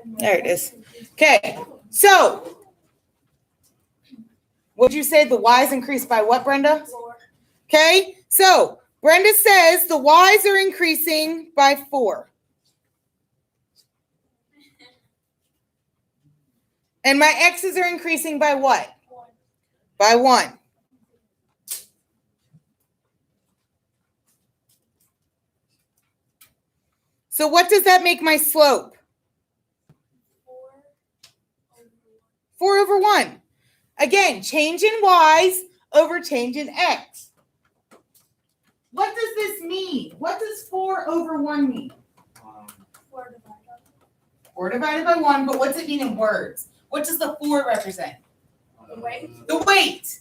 There it is. Okay, so would you say the y's increased by what, Brenda? 4. Okay, so Brenda says the y's are increasing by 4. And my x's are increasing by what? 1. By 1. So what does that make my slope? 4 over 1. Again, change in y's over change in x. What does this mean? What does 4 over 1 mean? 4 divided by 4 divided by 1, but what's it mean in words? What does the 4 represent? the weight. The weight.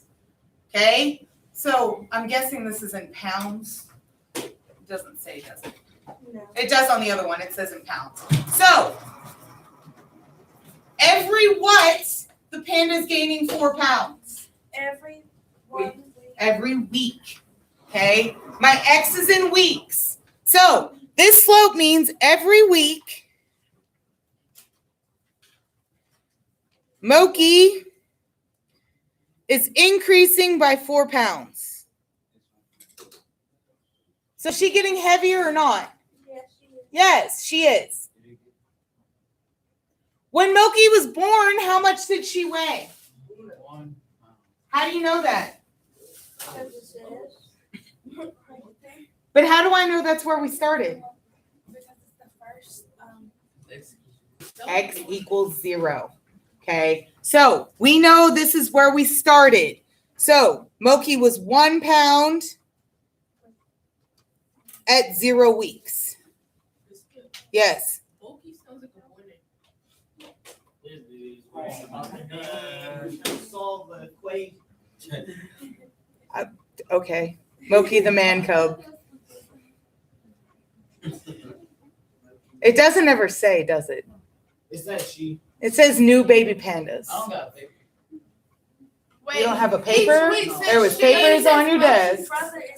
Okay, so I'm guessing this is in pounds. It doesn't say, does it? No. It does on the other one. It says in pounds. So every what, the panda is gaining 4 pounds. Every 1 week. Every week. Okay, my x is in weeks. So this slope means every week Moki is increasing by 4 pounds. So is she getting heavier or not? Yes, she is. Yes, she is. When Moki was born, how much did she weigh? 1. How do you know that? Because it says. But how do I know that's where we started? Because it's the first. X equals 0. Okay, so we know this is where we started. So Moki was 1 pound at 0 weeks. Yes. Solve the equation. Okay. Moki the man cub. It doesn't ever say, does it? Is that she? It says new baby pandas. I don't got a paper. You don't have a paper? There was papers on your desk.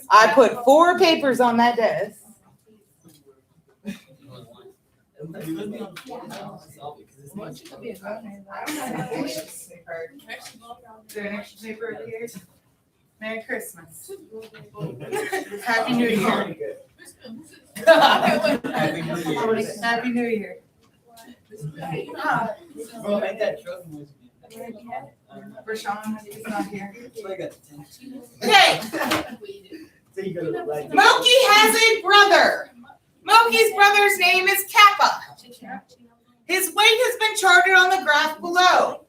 I put 4 papers on that desk. Is there an extra paper over here? Merry Christmas. Happy New Year. Happy New Year. Bro, ain't that truck noise? Rashawn is not here. I got the 10. Okay, So you gotta like. Moki has a brother. Moki's brother's name is Kappa. His weight has been charted on the graph below.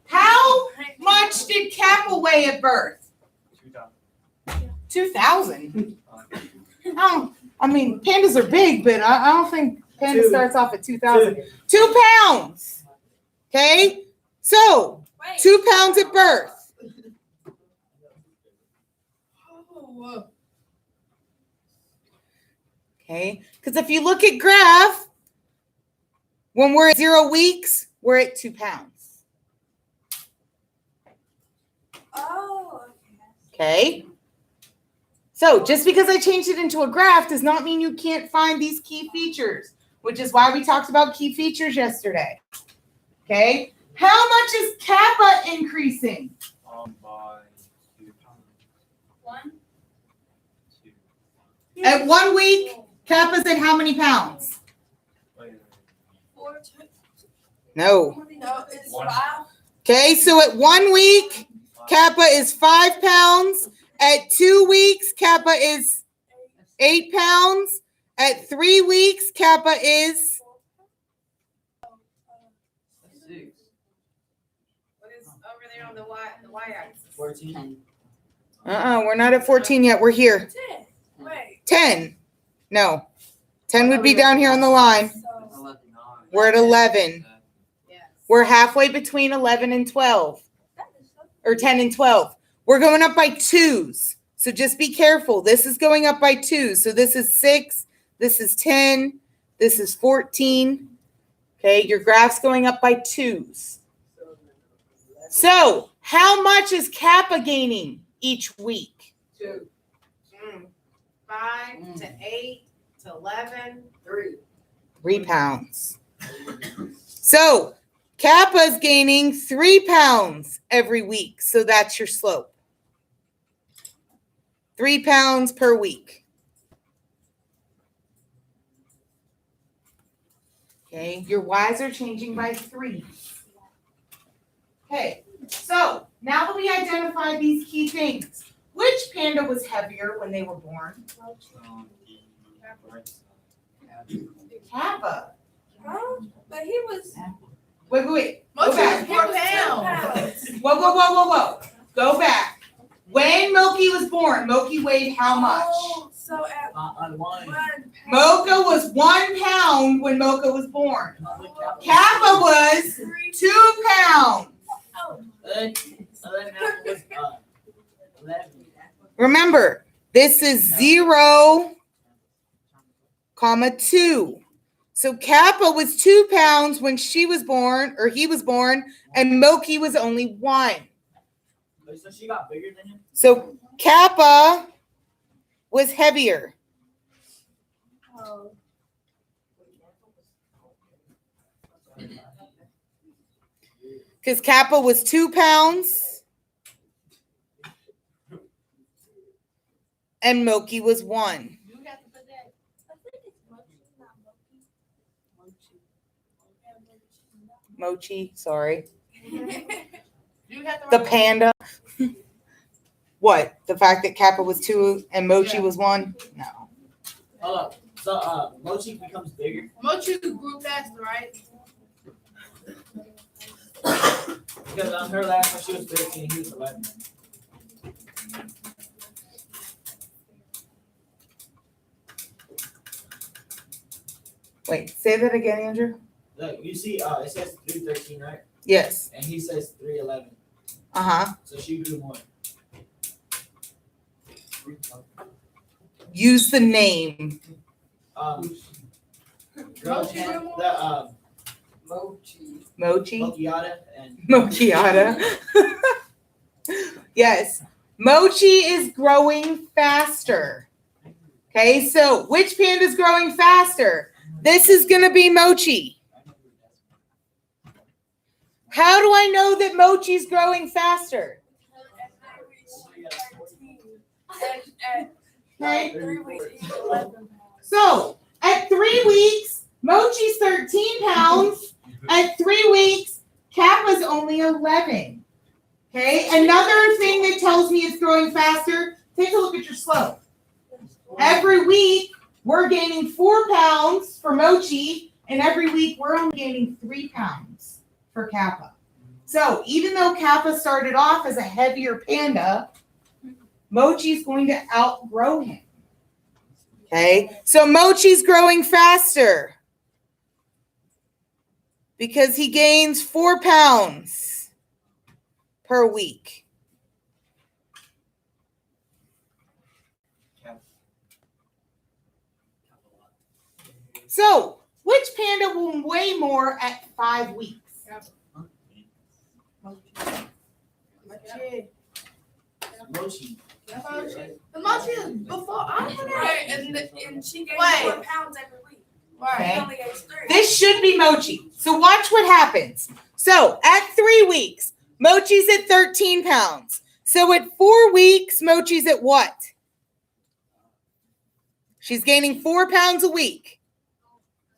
How much did Kappa weigh at birth? 2,000. I mean, pandas are big, but I don't think panda 2. starts off at 2,000. 2 pounds. Okay, so 2 pounds at birth. Okay, because if you look at graph, when we're at 0 weeks, we're at 2 pounds. Oh, Okay. So just because I changed it into a graph does not mean you can't find these key features, which is why we talked about key features yesterday. Okay. How much is Kappa increasing? By 2 pounds. 1. 2. At 1 week, Kappa's at how many pounds? 4. No. No, it's 1. 5. Okay, so at 1 week, Kappa is 5 pounds. At 2 weeks, Kappa is 8 pounds. At 3 weeks, Kappa is 6. What is over there on the y-axis? 14. we're not at 14 yet. We're here. 10. Wait. 10. No. 10 would be down here on the line. So, We're at 11. Yes. We're halfway between 11 and 12, that is so or 10 and 12. We're going up by 2s. So just be careful. This is going up by 2s. So this is 6. This is 10. This is 14. Okay, your graph's going up by 2s. So how much is Kappa gaining each week? 2. 5 to 8 to 11. 3. 3 pounds. So Kappa's gaining 3 pounds every week. So that's your slope. 3 pounds per week. Okay, your Y's are changing by 3. Okay, so now that we identified these key things, which panda was heavier when they were born? Kappa. Huh? But he was. Wait. Go Mochi back. was 4 pounds. Whoa. Go back. When Moki was born, Moki weighed how much? Oh, so at On one. 1 pound. Mocha was 1 pound when Mocha was born. Oh, Kappa was 3 2 pounds. Oh, 11 was 11. Remember, this is 0, 2. So Kappa was 2 pounds when she was born, or he was born, and Moki was only 1. So she got bigger than him? So Kappa was heavier. oh. Because Kappa was 2 pounds and Moki was 1. You got to put that. I think it's Mochi, not Mochi, sorry. You got The panda. What? The fact that Kappa was 2 and Mochi was 1? No. Hold up. So Mochi becomes bigger? Mochi grew faster, right? Because on her last one she was 13 and he was 11. Wait, say that again, Andrew. Look, you see, it says 313, right? Yes. And he says 311. Uh-huh. So she grew more. Use the name. Girl, Mochi grew more? the Mochi. Mochiata and Mochiata. Yes. Mochi is growing faster. Okay, so which panda is growing faster? This is going to be Mochi. How do I know that Mochi's growing faster? Okay. 3 weeks, he's 11 pounds. So at 3 weeks, Mochi's 13 pounds. At 3 weeks, Kappa's only 11. Okay, another thing that tells me it's growing faster, take a look at your slope. Every week, we're gaining 4 pounds for Mochi, and every week, we're only gaining 3 pounds for Kappa. So even though Kappa started off as a heavier panda, Mochi's going to outgrow him. Okay, so Mochi's growing faster because he gains 4 pounds per week. So, which panda will weigh more at 5 weeks? Mochi. The Mochi is before I had Right, it. and she gained Wait. 4 pounds every week. Okay. He only gains 3. This should be Mochi. So watch what happens. So at 3 weeks, Mochi's at 13 pounds. So at 4 weeks, Mochi's at what? She's gaining 4 pounds a week.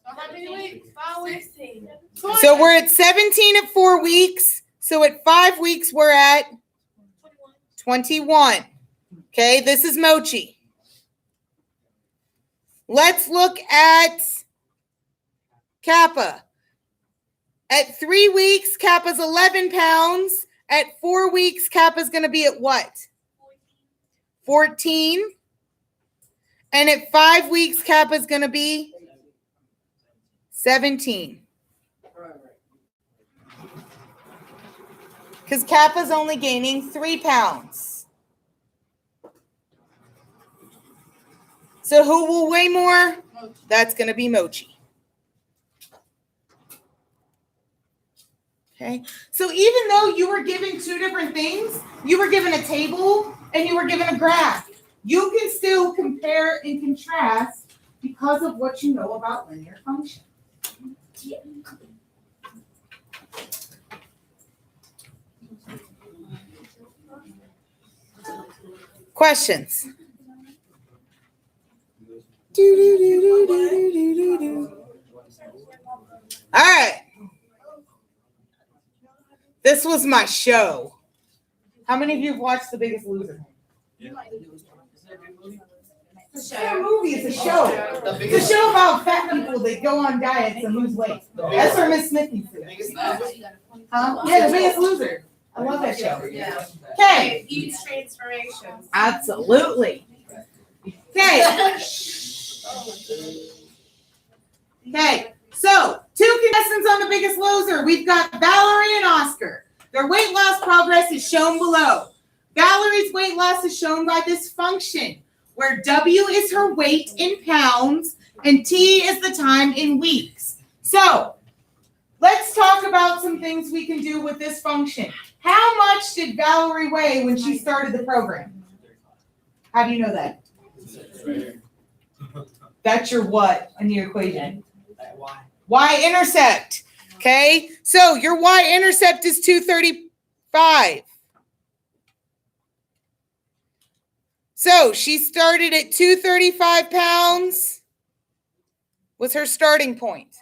So how many weeks? 5 weeks? 16. So we're at 17 at 4 weeks. So at 5 weeks, we're at 21. Okay, this is Mochi. Let's look at Kappa. At 3 weeks, Kappa's 11 pounds. At 4 weeks, Kappa's going to be at what? 14. And at 5 weeks, Kappa's going to be 17. Because Kappa's only gaining 3 pounds. So who will weigh more? That's going to be Mochi. Okay. So even though you were given 2 different things, you were given a table and you were given a graph, you can still compare and contrast because of what you know about linear function. Questions? All right. This was my show. How many of you have watched The Biggest Loser? It's not a movie, it's a show. It's a show about fat people that go on diets and lose weight. That's where Miss Smith needs to be. Huh? Yeah, The Biggest Loser. I love that show. Yeah. Okay. Huge transformations. Absolutely. Okay. Okay. So, 2 contestants on The Biggest Loser. We've got Valerie and Oscar. Their weight loss progress is shown below. Valerie's weight loss is shown by this function, where W is her weight in pounds and T is the time in weeks. So, let's talk about some things we can do with this function. How much did Valerie weigh when she started the program? How do you know that? That's your what in your equation? Y-intercept. Okay, so your Y-intercept is 235. So she started at 235 pounds. Was her starting point?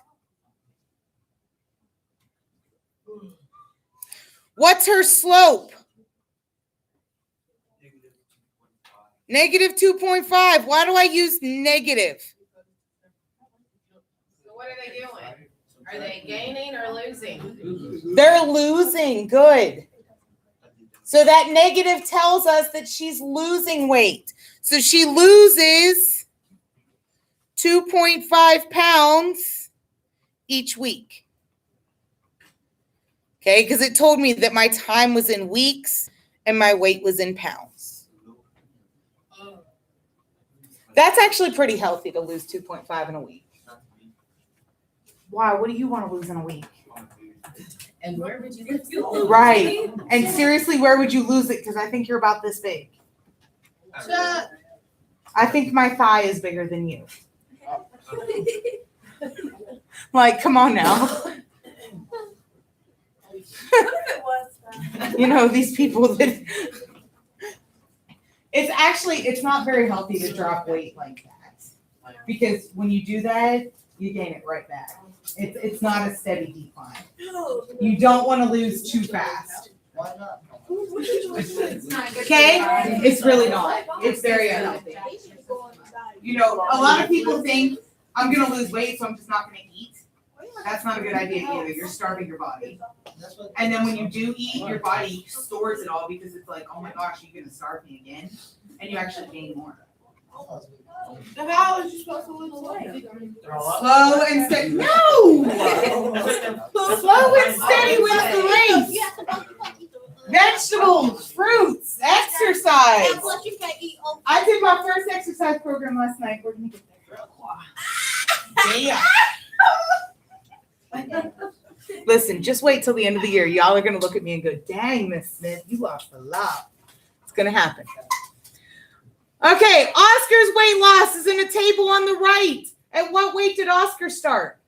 What's her slope? Negative 2.5. Why do I use negative? So what are they doing? Are they gaining or losing? They're losing. Good. So that negative tells us that she's losing weight. So she loses 2.5 pounds each week. Okay, because it told me that my time was in weeks and my weight was in pounds. That's actually pretty healthy to lose 2.5 in a week. Why? What do you want to lose in a week? And where would you get Right. And seriously, where would you lose it? Because I think you're about this big. I think my thigh is bigger than you. Like, come on now. You know, these people that it's not very healthy to drop weight like that. Because when you do that, you gain it right back. It's not a steady decline. You don't want to lose too fast. Okay? It's really not. It's very unhealthy. You know, a lot of people think I'm going to lose weight, so I'm just not going to eat. That's not a good idea either. You're starving your body. And then when you do eat, your body stores it all because it's like, oh my gosh, you're going to starve me again. And you actually gain more. So how is you supposed to lose weight? Slow and steady. No! Slow and steady wins the race. Vegetables, fruits, exercise. I did my first exercise program last night. We're going to get there. Yeah. Listen, just wait till the end of the year. Y'all are going to look at me and go, dang, Miss Smith, you lost a lot. It's going to happen. Okay, Oscar's weight loss is in a table on the right. At what weight did Oscar start?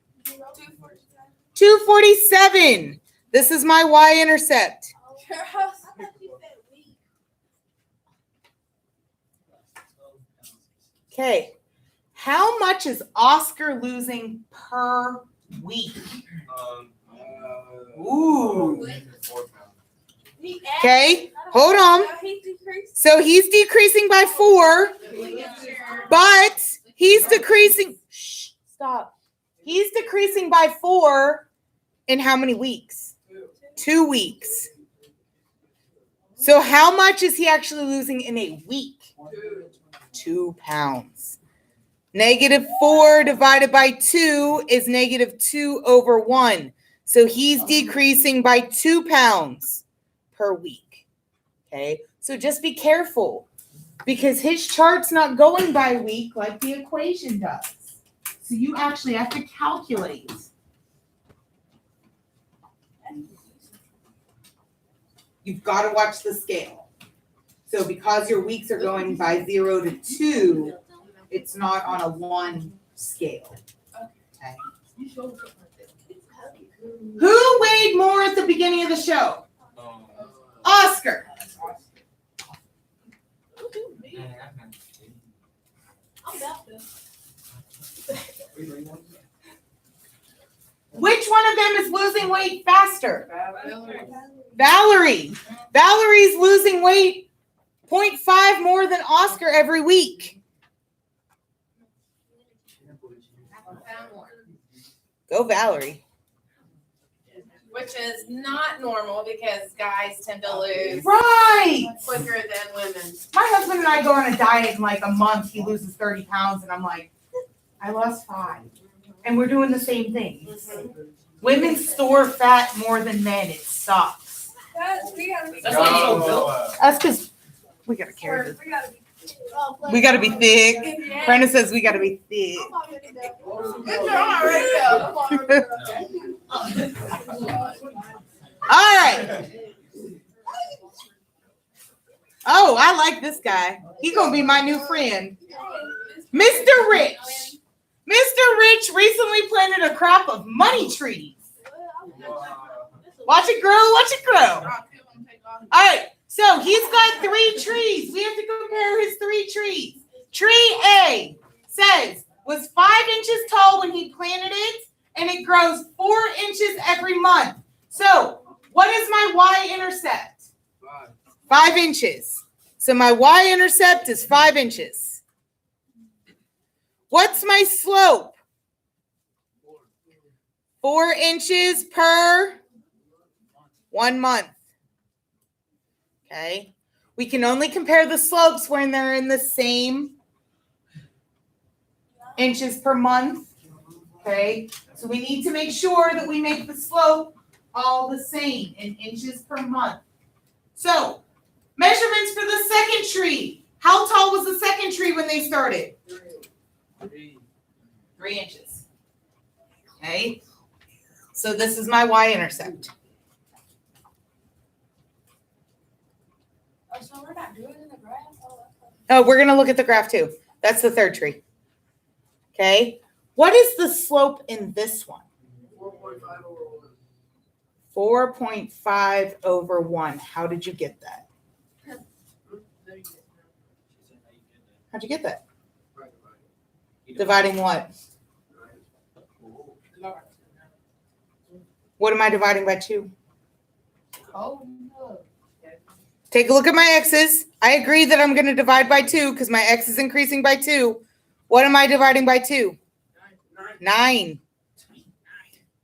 247. This is my Y-intercept. Okay, how much is Oscar losing per week? Ooh. Okay, hold on. So he's decreasing by 4, but he's decreasing. Shh, stop. He's decreasing by 4 in how many weeks? 2 weeks. So how much is he actually losing in a week? 2 pounds. -4 divided by 2 is -2/1. So he's decreasing by 2 pounds per week. Okay, so just be careful because his chart's not going by week like the equation does. So you actually have to calculate. You've got to watch the scale. So because your weeks are going by 0 to 2, it's not on a 1 scale. Okay. Who weighed more at the beginning of the show? Oscar. Which one of them is losing weight faster? Valerie. Valerie's losing weight 0.5 more than Oscar every week. Found one. Go Valerie. Which is not normal because guys tend to lose Right. quicker than women. My husband and I go on a diet in like a month. He loses 30 pounds and I'm like, I lost 5. And we're doing the same thing. Women store fat more than men. It sucks. That's we gotta be. That's why I'm so built. That's because we gotta carry this. We gotta be. We gotta be thick. Yeah. Brenda says we gotta be thick. Good job, Rachel. All right. Oh, I like this guy. He's gonna be my new friend. Mr. Rich. Mr. Rich recently planted a crop of money trees. Watch it grow, watch it grow. All right, so he's got 3 trees. We have to compare his 3 trees. Tree A says was 5 inches tall when he planted it, and it grows 4 inches every month. So what is my y-intercept? 5 inches. So my y-intercept is 5 inches. What's my slope? 4 inches per 1 month. Okay. We can only compare the slopes when they're in the same inches per month. Okay. So we need to make sure that we make the slope all the same in inches per month. So measurements for the second tree. How tall was the second tree when they started? 3 inches. Okay. So this is my y-intercept. Oh, so we're not doing it in the graph? Oh, we're going to look at the graph too. That's the third tree. Okay. What is the slope in this one? 4.5 over 1. How did you get that? How'd you get that? Dividing what? What am I dividing by 2? Oh, no. Take a look at my x's. I agree that I'm going to divide by 2 because my x is increasing by 2. What am I dividing by 2? 9.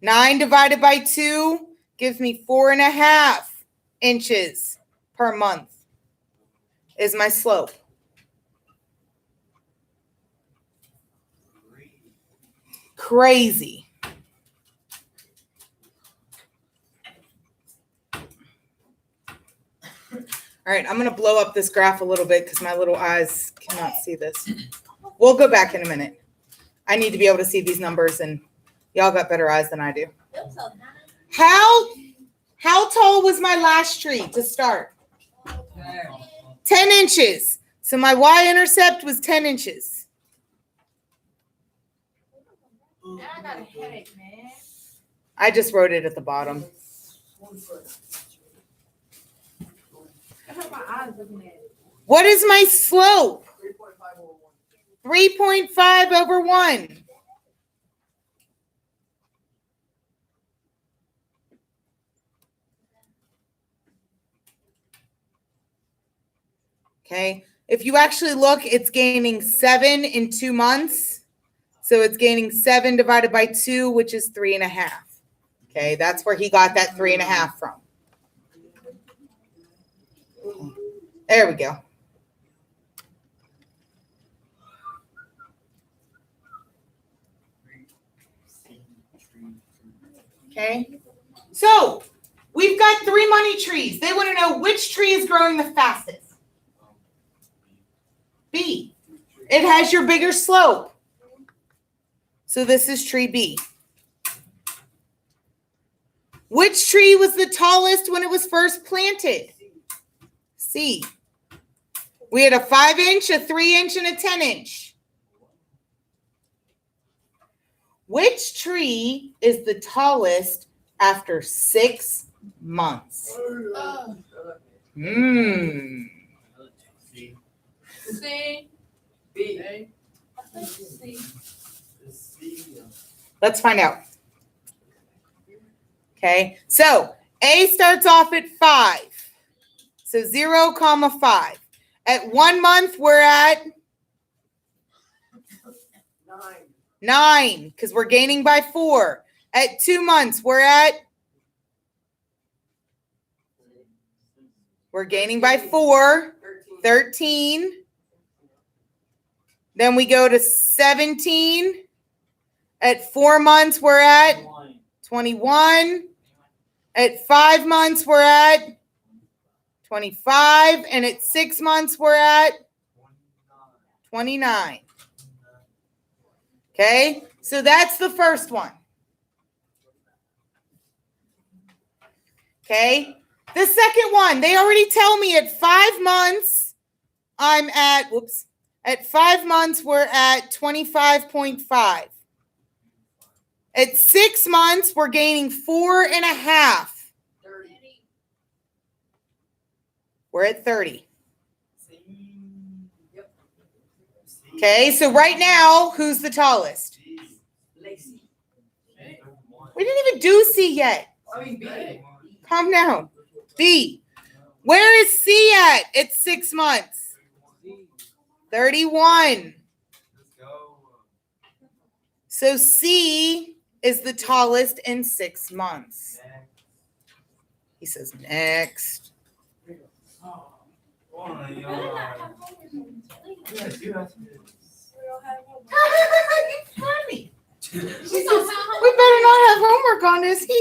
9 divided by 2 gives me 4.5 inches per month is my slope. Crazy. All right, I'm going to blow up this graph a little bit because my little eyes cannot see this. We'll go back in a minute. I need to be able to see these numbers, and y'all got better eyes than I do. How tall was my last tree to start? 10 inches. So my y-intercept was 10 inches. Now I got a headache, man. I just wrote it at the bottom. I have my eyes looking at it. What is my slope? 3.5 over 1. Okay. If you actually look, it's gaining 7 in 2 months. So it's gaining 7 divided by 2, which is 3.5. Okay. That's where he got that 3.5 from. There we go. Okay. So we've got 3 money trees. They want to know which tree is growing the fastest. B. It has your bigger slope. So this is tree B. Which tree was the tallest when it was first planted? C. We had a 5-inch, a 3-inch, and a 10-inch. Which tree is the tallest after 6 months? C. B. I think C. Let's find out. Okay, so A starts off at 5. So 0, 5. At 1 month, we're at 9 because we're gaining by 4. At 2 months, we're gaining by 4, 13. Then we go to 17. At 4 months, we're at 21. At 5 months, we're at 25. And at 6 months, we're at 29. Okay, so that's the first one. Okay, the second one, they already tell me at 5 months, I'm at, at 5 months, we're at 25.5. At 6 months, we're gaining 4.5. We're at 30. Okay, so right now, who's the tallest? We didn't even do C yet. Calm down. B. Where is C at 6 months? 31. So C is the tallest in 6 months. He says next. Funny. She says, we better not have homework on this. Look,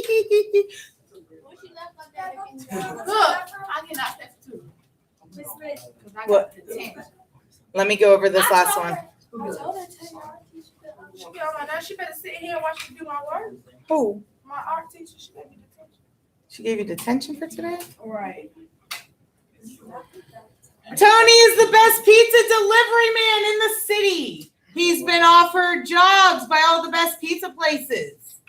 I get out that too. What? Let me go over this last one. She better sit here and watch me do my work. Who? My art teacher, she gave me detention. She gave you detention for today? Right. Tony is the best pizza delivery man in the city. He's been offered jobs by all the best pizza places.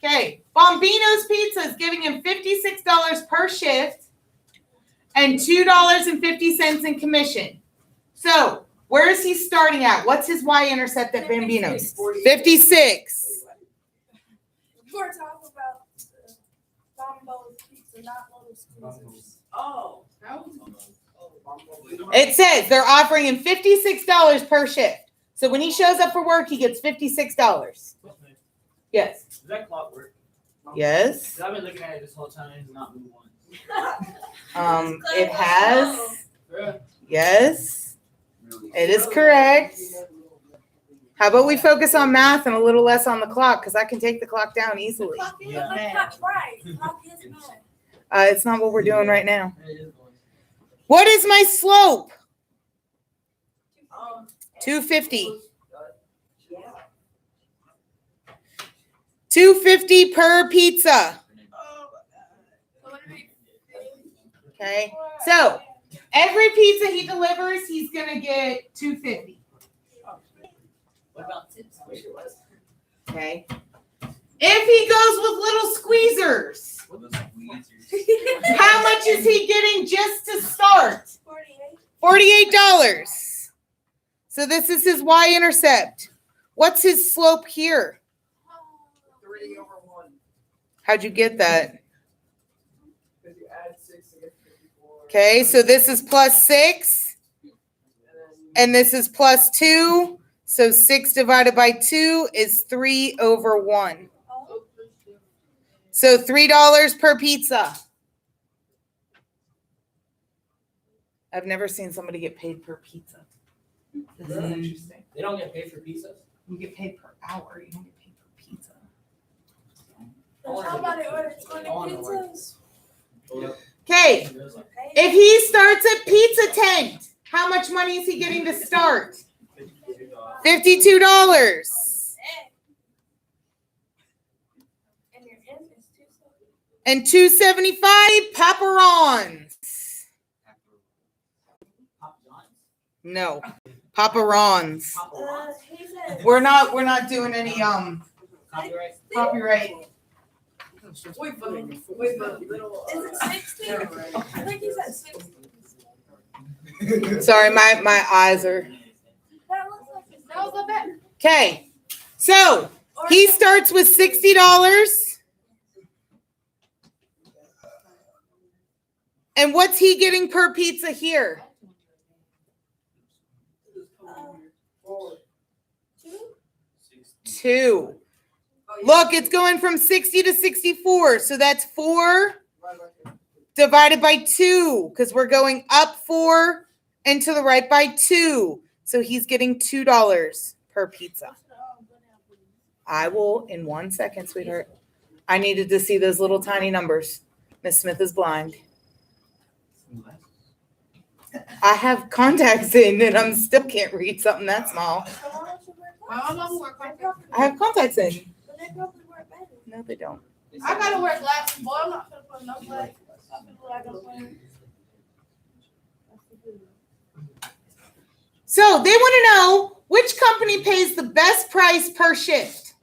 Okay, Bombino's Pizza is giving him $56 per shift and $2.50 in commission. So, where is he starting at? What's his Y-intercept at Bambino's? 56. We're talking about Domino's Pizza, not Little Squeezers. Oh. It says they're offering him $56 per shift. So when he shows up for work, he gets $56. Yes. Does that clock work? Yes. 'Cause I've been looking at it this whole time and it's not moving once. It has. Bruh. Yes. It is correct. How about we focus on math and a little less on the clock? Because I can take the clock down easily. Yeah. Right. Clock is mad. It's not what we're doing right now. It is going. What is my slope? 250. 250 per pizza. Okay. So every pizza he delivers, he's gonna get 250. What about tips? Okay. If he goes with little squeezers, how much is he getting just to start? 48. $48. So this is his Y-intercept. What's his slope here? 3/1. How'd you get that? Because you add 6 to get 54. Okay, so this is plus 6, and this is plus 2. So 6 divided by 2 is 3/1. So $3 per pizza. I've never seen somebody get paid per pizza. This is interesting. They don't get paid for pizzas? You get paid per hour. You don't get paid per pizza. Somebody ordered 20 pizzas. Okay, if he starts at Pizza Tent, how much money is he getting to start? $52. And your end is 270. And $2.75 Paparons. Papa John's? No, Paparons. Papa John's? He said. We're not doing any Copyright? copyright. Wait, but little. Is it 60? I think he said 60. Sorry, my eyes are. That looks like it's That was a bet. Okay. So He starts with $60. And what's he getting per pizza here? Forward. 2. Oh, yeah. Look, it's going from 60 to 64. So that's 4 Right back there. divided by 2 because we're going up 4 and to the right by 2. So he's getting $2 per pizza. I will in 1 second, sweetheart. I needed to see those little tiny numbers. Miss Smith is blind. I have contacts in and I'm still can't read something that small. I have contacts in. No, they don't. I gotta wear glasses, boy. I'm not gonna put no glasses. So they want to know which company pays the best price per shift.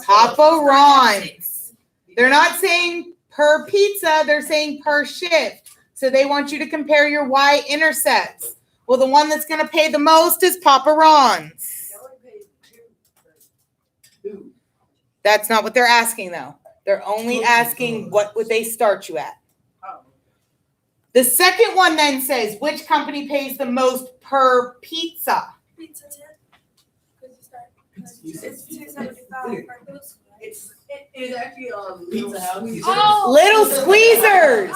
Papa Ron's. They're not saying per pizza, they're saying per shift. So they want you to compare your y-intercepts. Well, the one that's going to pay the most is Papa Ron's. That's not what they're asking, though. They're only asking what would they start you at. The second one then says, which company pays the most per pizza? Pizza 10. It's $2.75 per goose. It's actually Pizza House. Oh. Little Squeezers.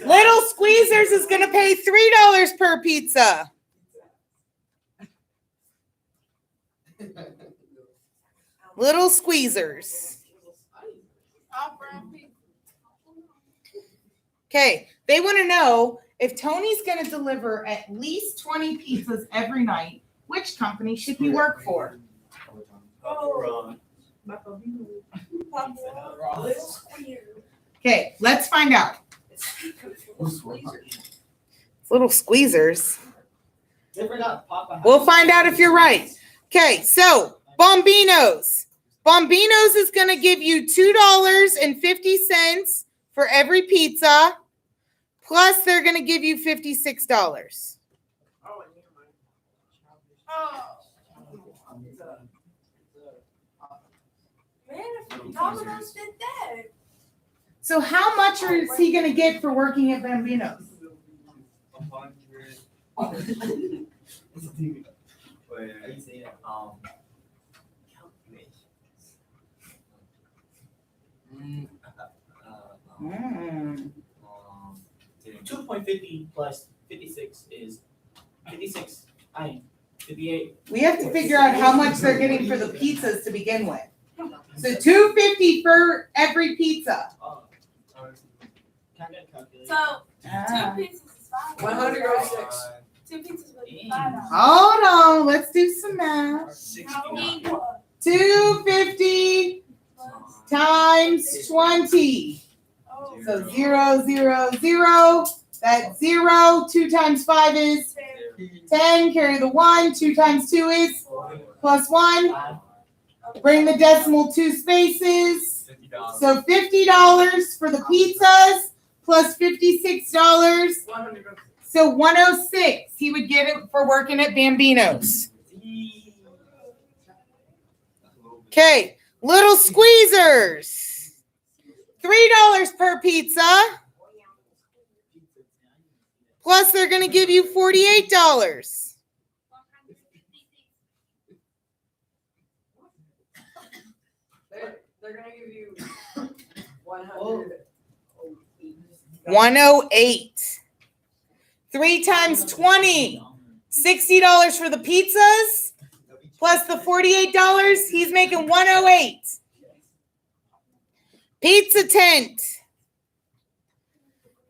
Little Squeezers is going to pay $3 per pizza. Little Squeezers. Okay, they want to know if Tony's going to deliver at least 20 pizzas every night, which company should he work for? Okay, let's find out. It's Little Squeezers. They forgot Papa House. We'll find out if you're right. Okay, so Bombino's. Bombino's is going to give you $2.50 for every pizza. Plus, they're going to give you $56. Man, if Domino's did that. So how much is he going to get for working at Bambino's? Mm. 2.50 plus 56 is 56. 58. We have to figure out how much they're getting for the pizzas to begin with. So $2.50 for every pizza. Kind of calculate. So, Ah. 2 pizzas is $5. 106. 2 pizzas would be $5. Hold on, let's do some math. How many what? 250 times 20. Oh, So 0, 0, 0. That's 0. 2 times 5 is 10. Carry the 1. 2 times 2 is plus 1. Bring the decimal 2 spaces. So $50 for the pizzas plus $56. 100. So $106. He would get it for working at Bambino's. Okay, Little Squeezers. $3 per pizza. Plus, they're going to give you $48. They're gonna give you 100. 108. 3 times 20. $60 for the pizzas. Plus the $48. He's making 108. Pizza Tent.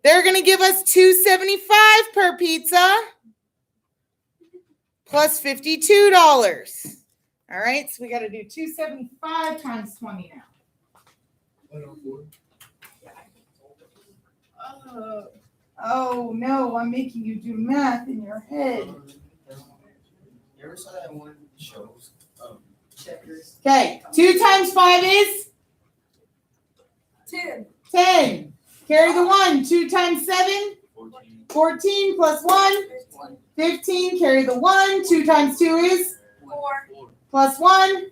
They're going to give us $2.75 per pizza. Plus $52. All right, so we got to do $2.75 times 20 now. Oh no, I'm making you do math in your head. You ever saw that one shows? Checkers. Okay, 2 times 5 is 10. 10. Carry the 1. 2 times 7, 14. 14 plus 1, 15, carry the 1. 2 times 2 is 4, plus 1.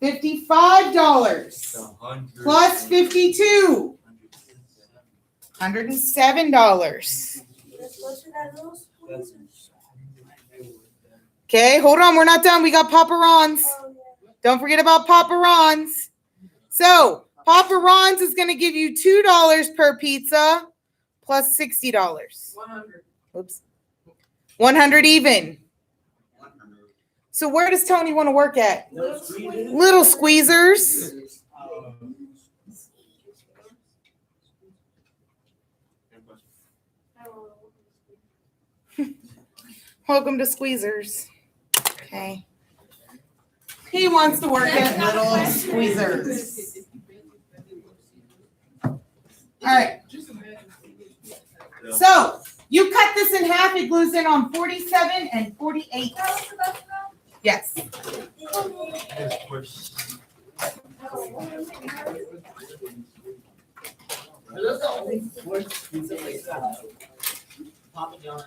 $55 plus 52. $107. Okay, hold on. We're not done. We got Papa Ron's. Don't forget about Papa Ron's. So, Papa Ron's is going to give you $2 per pizza plus $60. 100. Oops. 100 even. So, where does Tony want to work at? Little Squeezers. Welcome to Squeezers. Okay. He wants to work at Little Squeezers. All right. So you cut this in half. It glues in on 47 and 48. Yes. Are those the only four pizza places? Papa John's.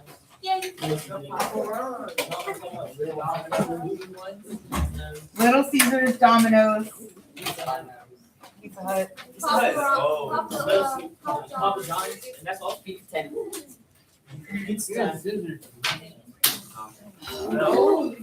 Little Caesars, Domino's. Pizza Hut. Papa John's, and that's all pizza 10. It's 10. No.